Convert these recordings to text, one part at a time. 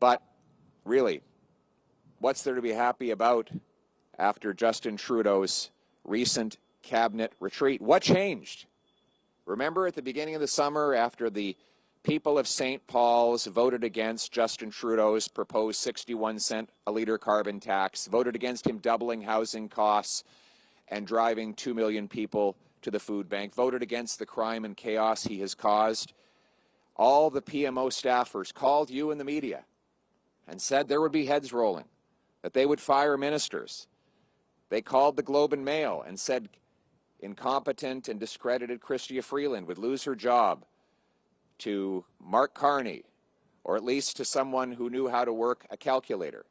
But really, what's there to be happy about after Justin Trudeau's recent cabinet retreat? What changed? Remember at the beginning of the summer, after the people of St. Paul's voted against Justin Trudeau's proposed 61-cent a litre carbon tax, voted against him doubling housing costs and driving 2 million people to the food bank, voted against the crime and chaos he has caused. All the PMO staffers called you in the media and said there would be heads rolling, that they would fire ministers. They called the Globe and Mail and said incompetent and discredited Chrystia Freeland would lose her job to Mark Carney, or at least to someone who knew how to work a calculator.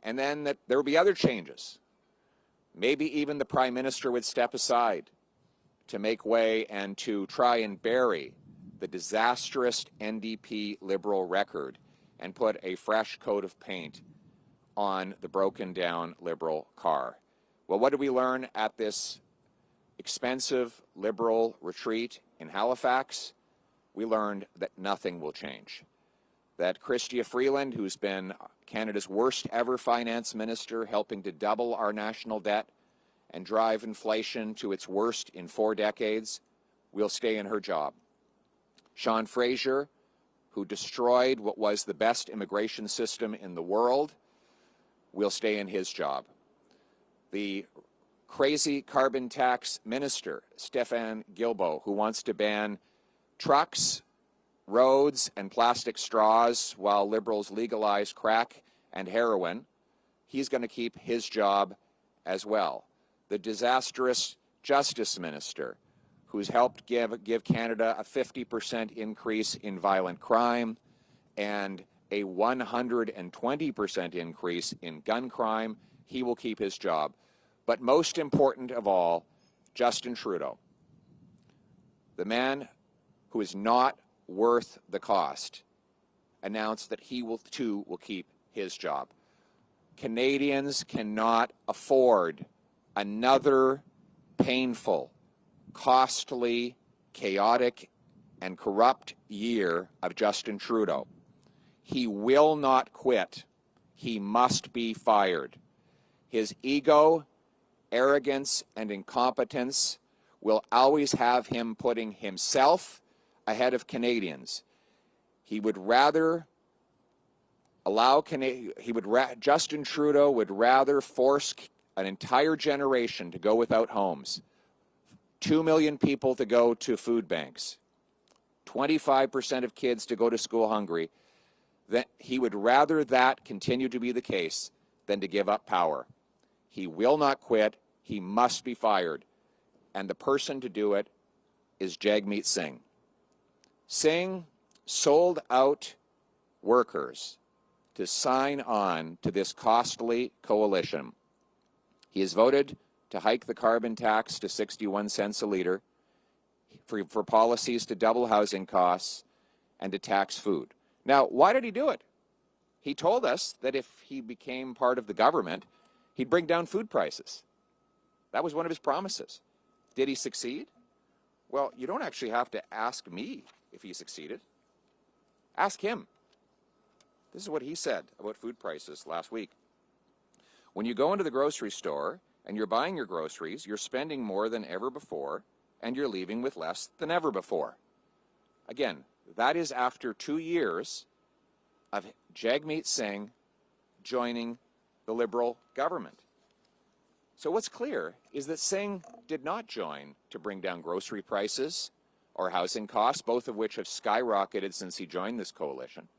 And then that there would be other changes. Maybe even the Prime Minister would step aside to make way and to try and bury the disastrous NDP Liberal record and put a fresh coat of paint on the broken down Liberal car. Well, what did we learn at this expensive Liberal retreat in Halifax? We learned that nothing will change. That Chrystia Freeland, who's been Canada's worst ever finance minister, helping to double our national debt and drive inflation to its worst in 4 decades, will stay in her job. Sean Fraser, who destroyed what was the best immigration system in the world, will stay in his job. The crazy carbon tax minister, Stéphane Guilbeault, who wants to ban trucks, roads, and plastic straws while Liberals legalize crack and heroin, he's going to keep his job as well. The disastrous justice minister, who's helped give Canada a 50% increase in violent crime and a 120% increase in gun crime, he will keep his job. But most important of all, Justin Trudeau, the man who is not worth the cost, announced that he will too will keep his job. Canadians cannot afford another painful, costly, chaotic, and corrupt year of Justin Trudeau. He will not quit. He must be fired. His ego, arrogance, and incompetence will always have him putting himself ahead of Canadians. He would rather Justin Trudeau would rather force an entire generation to go without homes, 2 million people to go to food banks, 25% of kids to go to school hungry, that he would rather that continue to be the case than to give up power. He will not quit. He must be fired. And the person to do it is Jagmeet Singh. Singh sold out workers to sign on to this costly coalition. He has voted to hike the carbon tax to 61 cents a litre, for policies to double housing costs, and to tax food. Now, why did he do it? He told us that if he became part of the government, he'd bring down food prices. That was one of his promises. Did he succeed? Well, you don't actually have to ask me if he succeeded. Ask him. This is what he said about food prices last week. When you go into the grocery store and you're buying your groceries, you're spending more than ever before, and you're leaving with less than ever before. Again, that is after 2 years of Jagmeet Singh joining the Liberal government. So what's clear is that Singh did not join to bring down grocery prices or housing costs, both of which have skyrocketed since he joined this coalition.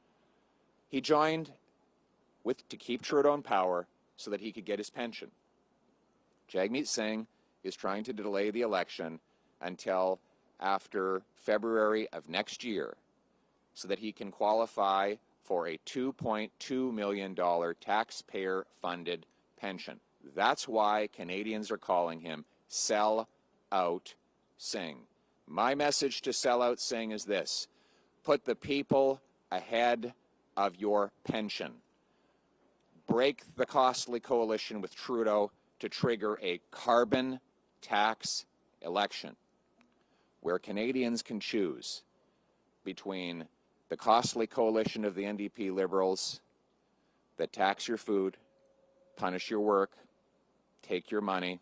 He joined to keep Trudeau in power so that he could get his pension. Jagmeet Singh is trying to delay the election until after February of next year so that he can qualify for a $2.2 million taxpayer-funded pension. That's why Canadians are calling him Sellout Singh. My message to Sellout Singh is this: put the people ahead of your pension. Break the costly coalition with Trudeau to trigger a carbon tax election where Canadians can choose between the the costly coalition of the NDP Liberals that tax your food, punish your work, take your money,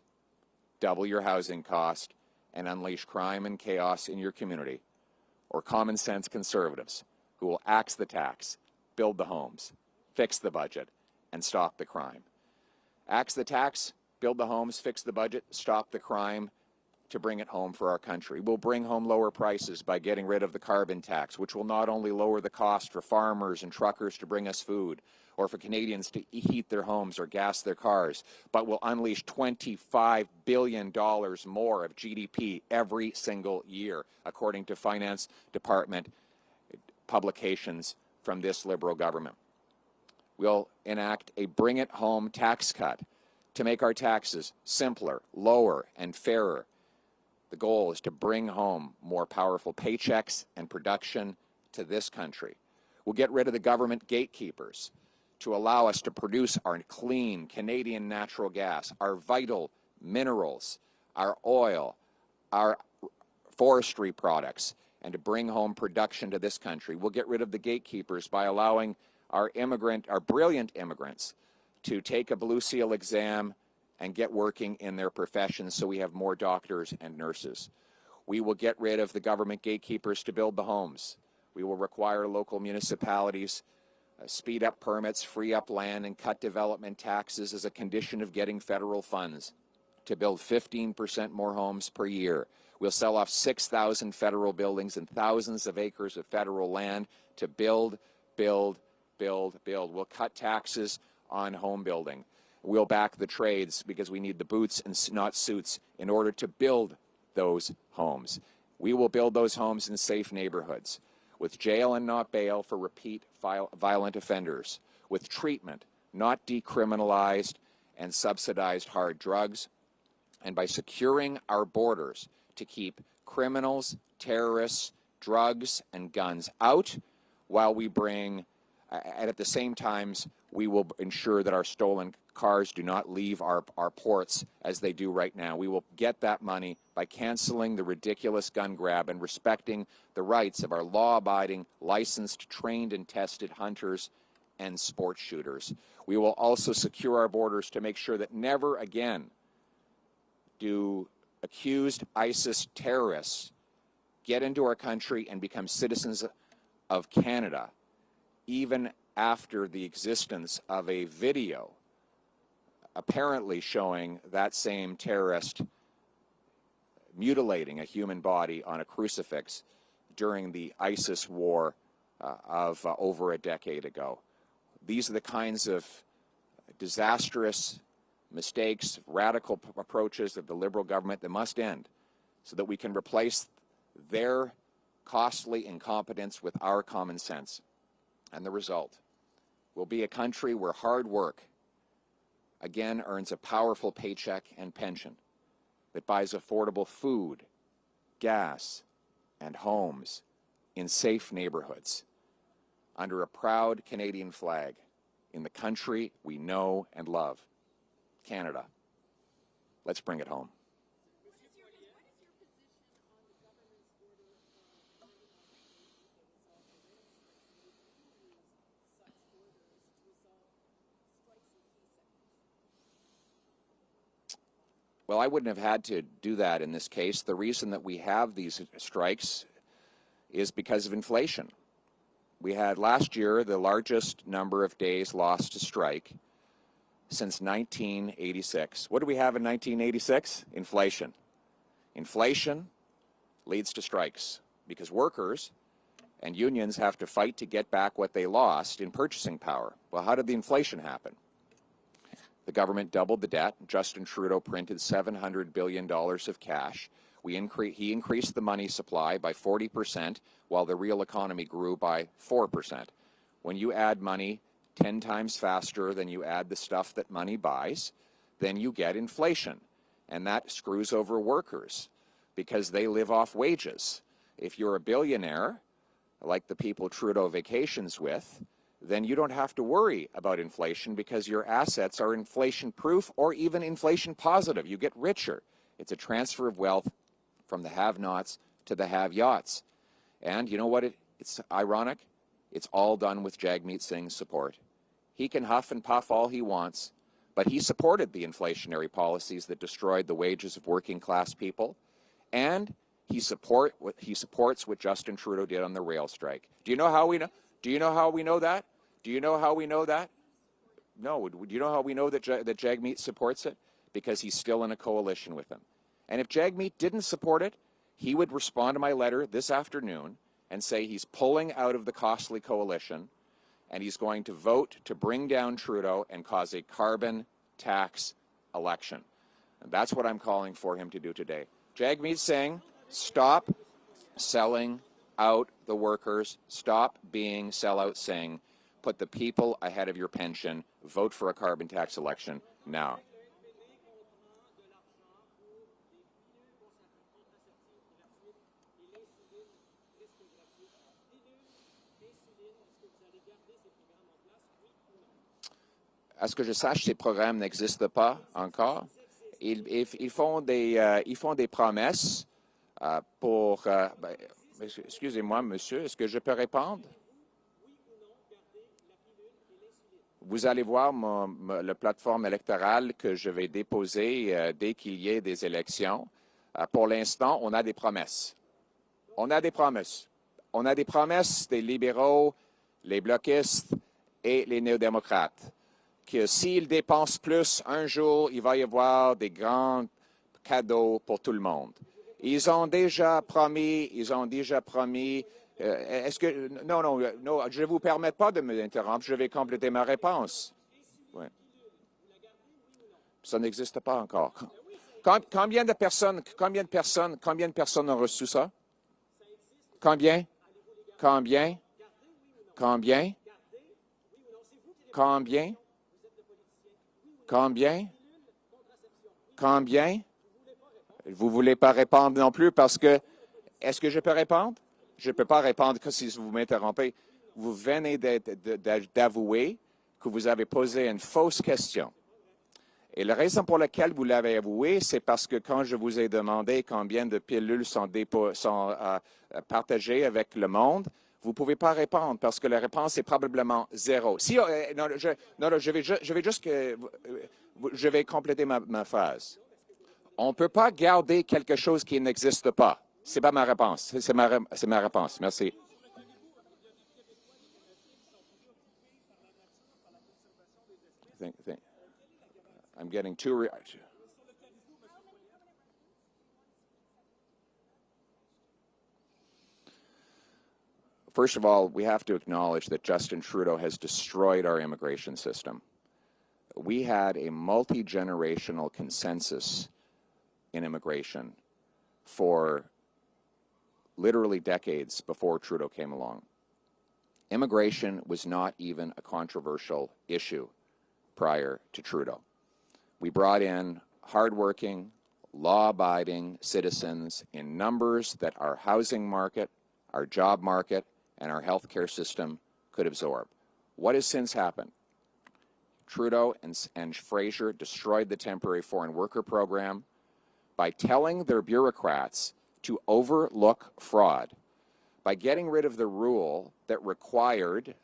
double your housing cost, and unleash crime and chaos in your community, or common sense conservatives who will axe the tax, build the homes, fix the budget, and stop the crime. Axe the tax, build the homes, fix the budget, stop the crime to bring it home for our country. We'll bring home lower prices by getting rid of the carbon tax, which will not only lower the cost for farmers and truckers to bring us food, or for Canadians to heat their homes or gas their cars, but will unleash $25 billion more of GDP every single year, according to Finance Department publications from this Liberal government. We'll enact a bring-it-home tax cut to make our taxes simpler, lower, and fairer. The goal is to bring home more powerful paychecks and production to this country. We'll get rid of the government gatekeepers to allow us to produce our clean Canadian natural gas, our vital minerals, our oil, our forestry products, and to bring home production to this country. We'll get rid of the gatekeepers by allowing our brilliant immigrants to take a Blue Seal exam and get working in their professions so we have more doctors and nurses. We will get rid of the government gatekeepers to build the homes. We will require local municipalities speed up permits, free up land, and cut development taxes as a condition of getting federal funds to build 15% more homes per year. We'll sell off 6,000 federal buildings and thousands of acres of federal land to build, build, build, build. We'll cut taxes on home building. We'll back the trades because we need the boots and not suits in order to build those homes. We will build those homes in safe neighborhoods, with jail and not bail for repeat violent offenders, with treatment, not decriminalized and subsidized hard drugs, and by securing our borders to keep criminals, terrorists, drugs, and guns out while we bring, and at the same time, we will ensure that our stolen cars do not leave our ports as they do right now. We will get that money by canceling the ridiculous gun grab and respecting the rights of our law-abiding, licensed, trained, and tested hunters and sport shooters. We will also secure our borders to make sure that never again do accused ISIS terrorists get into our country and become citizens of Canada, even after the existence of a video apparently showing that same terrorist mutilating a human body on a crucifix during the ISIS war of over a decade ago. These are the kinds of disastrous mistakes, radical approaches of the Liberal government that must end so that we can replace their costly incompetence with our common sense. And the result will be a country where hard work again earns a powerful paycheck and pension that buys affordable food, gas, and homes in safe neighborhoods under a proud Canadian flag in the country we know and love, Canada. Let's bring it home. Well, I wouldn't have had to do that in this case. The reason that we have these strikes is because of inflation. We had last year the largest number of days lost to strike since 1986. What did we have in 1986? Inflation. Inflation leads to strikes because workers and unions have to fight to get back what they lost in purchasing power. Well, how did the inflation happen? The government doubled the debt. Justin Trudeau printed $700 billion of cash. He increased the money supply by 40%, while the real economy grew by 4%. When you add money 10 times faster than you add the stuff that money buys, then you get inflation. And that screws over workers because they live off wages. If you're a billionaire, like the people Trudeau vacations with, then you don't have to worry about inflation because your assets are inflation-proof or even inflation-positive. You get richer. It's a transfer of wealth from the have-nots to the have-yachts. And you know what? It's ironic. It's all done with Jagmeet Singh's support. He can huff and puff all he wants, but he supported the inflationary policies that destroyed the wages of working class people, and he supports what Justin Trudeau did on the rail strike. Do you know how we know? Do you know how we know that? Do you know how we know that? No. Do you know how we know that that Jagmeet supports it? Because he's still in a coalition with him. And if Jagmeet didn't support it, he would respond to my letter this afternoon and say he's pulling out of the costly coalition and he's going to vote to bring down Trudeau and cause a carbon tax election. And that's what I'm calling for him to do today. Jagmeet Singh, stop selling out the workers. Stop being Sellout Singh. Put the people ahead of your pension. Vote for a carbon tax election now. À ce que je sache, ces programmes n'existent pas encore. Ils font des promesses pour... excusez-moi, monsieur, est-ce que je peux répondre? Vous allez voir la plateforme électorale que je vais déposer dès qu'il y ait des élections. Pour l'instant, on a des promesses. On a des promesses. On a des promesses des libéraux, les bloquistes et les néo-démocrates. Que s'ils dépensent plus, un jour, il va y avoir des grands cadeaux pour tout le monde. Ils ont déjà promis, est-ce que, non, je ne vous permets pas de m'interrompre, je vais compléter ma réponse. Ouais. Ça n'existe pas encore. Combien de personnes ont reçu ça? Combien? Vous ne voulez pas répondre non plus parce que... Est-ce que je peux répondre? Je ne peux pas répondre que si vous m'interrompez. Vous venez d'avouer que vous avez posé une fausse question. Et la raison pour laquelle vous l'avez avoué, c'est parce que quand je vous ai demandé combien de pilules sont partagées avec le monde, vous ne pouvez pas répondre parce que la réponse est probablement zéro. Si, je vais compléter ma phrase. On ne peut pas garder quelque chose qui n'existe pas. Ce n'est pas ma réponse. C'est ma réponse. Merci. I'm getting too... First of all, we have to acknowledge that Justin Trudeau has destroyed our immigration system. We had a multi-generational consensus in immigration for literally decades before Trudeau came along. Immigration was not even a controversial issue prior to Trudeau. We brought in hardworking, law-abiding citizens in numbers that our housing market, our job market, and our healthcare system could absorb. What has since happened? Trudeau and Fraser destroyed the temporary foreign worker program by telling their bureaucrats to overlook fraud, by getting rid of the rule that required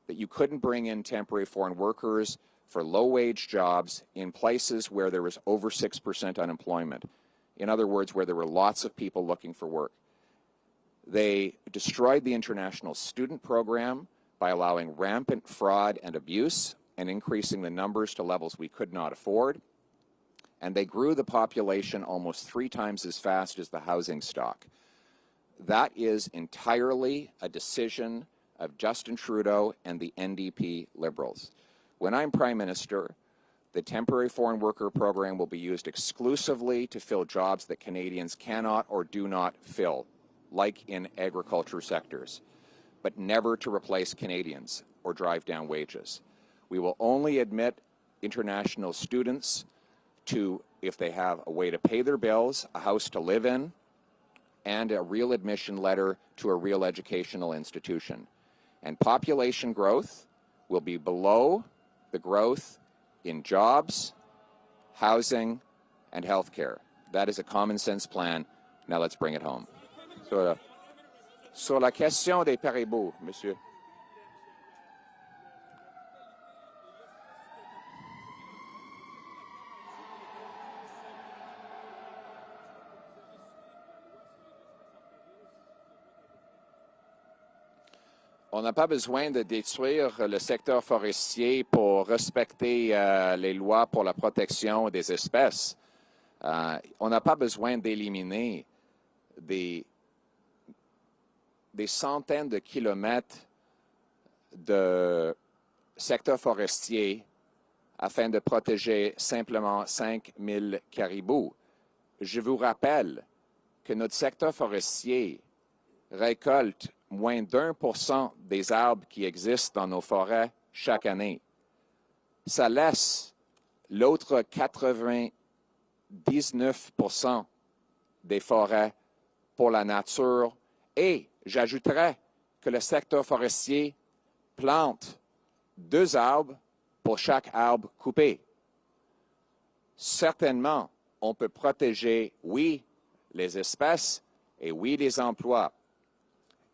that you couldn't bring in temporary foreign workers for low-wage jobs in places where there was over 6% unemployment. In other words, where there were lots of people looking for work. They destroyed the international student program by allowing rampant fraud and abuse and increasing the numbers to levels we could not afford. And they grew the population almost 3 times as fast as the housing stock. That is entirely a decision of Justin Trudeau and the NDP Liberals. When I'm Prime Minister, the temporary foreign worker program will be used exclusively to fill jobs that Canadians cannot or do not fill, like in agriculture sectors, but never to replace Canadians or drive down wages. We will only admit international students to, if they have a way to pay their bills, a house to live in, and a real admission letter to a real educational institution. And population growth will be below the growth in jobs, housing, and healthcare. That is a common sense plan. Now let's bring it home. Sur la question des Paribus, monsieur. On n'a pas besoin de détruire le secteur forestier pour respecter les lois pour la protection des espèces. On n'a pas besoin d'éliminer des centaines de kilomètres de secteur forestier afin de protéger simplement 5000 caribous. Je vous rappelle que notre secteur forestier récolte moins d'1% des arbres qui existent dans nos forêts chaque année. Ça laisse l'autre 99% des forêts pour la nature et j'ajouterais que le secteur forestier plante 2 arbres pour chaque arbre coupé. Certainement, on peut protéger, oui, les espèces et oui, les emplois.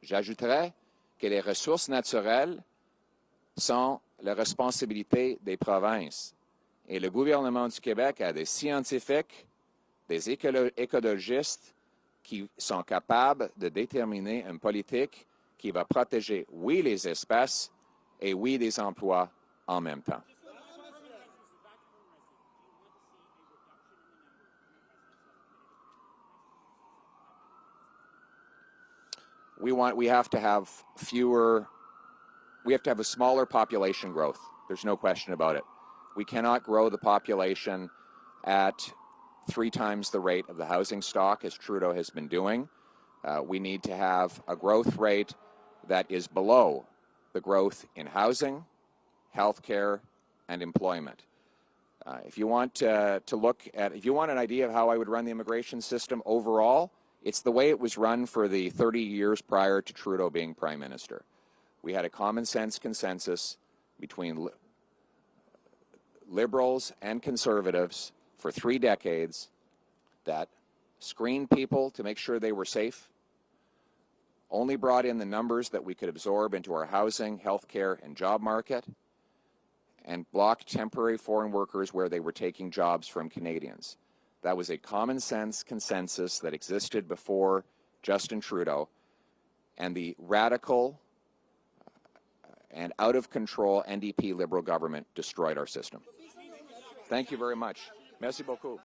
J'ajouterais que les ressources naturelles sont la responsabilité des provinces. Et le gouvernement du Québec a des scientifiques, des écologistes qui sont capables de déterminer une politique qui va protéger, oui, les espèces et oui, les emplois en même temps. We have to have a smaller population growth. There's no question about it. We cannot grow the population at 3 times the rate of the housing stock as Trudeau has been doing. We need to have a growth rate that is below the growth in housing, healthcare, and employment. If you want if you want an idea of how I would run the immigration system overall, it's the way it was run for the 30 years prior to Trudeau being Prime Minister. We had a common sense consensus between Liberals and Conservatives for 3 decades that screened people to make sure they were safe, only brought in the numbers that we could absorb into our housing, healthcare, and job market, and blocked temporary foreign workers where they were taking jobs from Canadians. That was a common sense consensus that existed before Justin Trudeau, and the radical and out of control NDP Liberal government destroyed our system. Thank you very much. Merci beaucoup.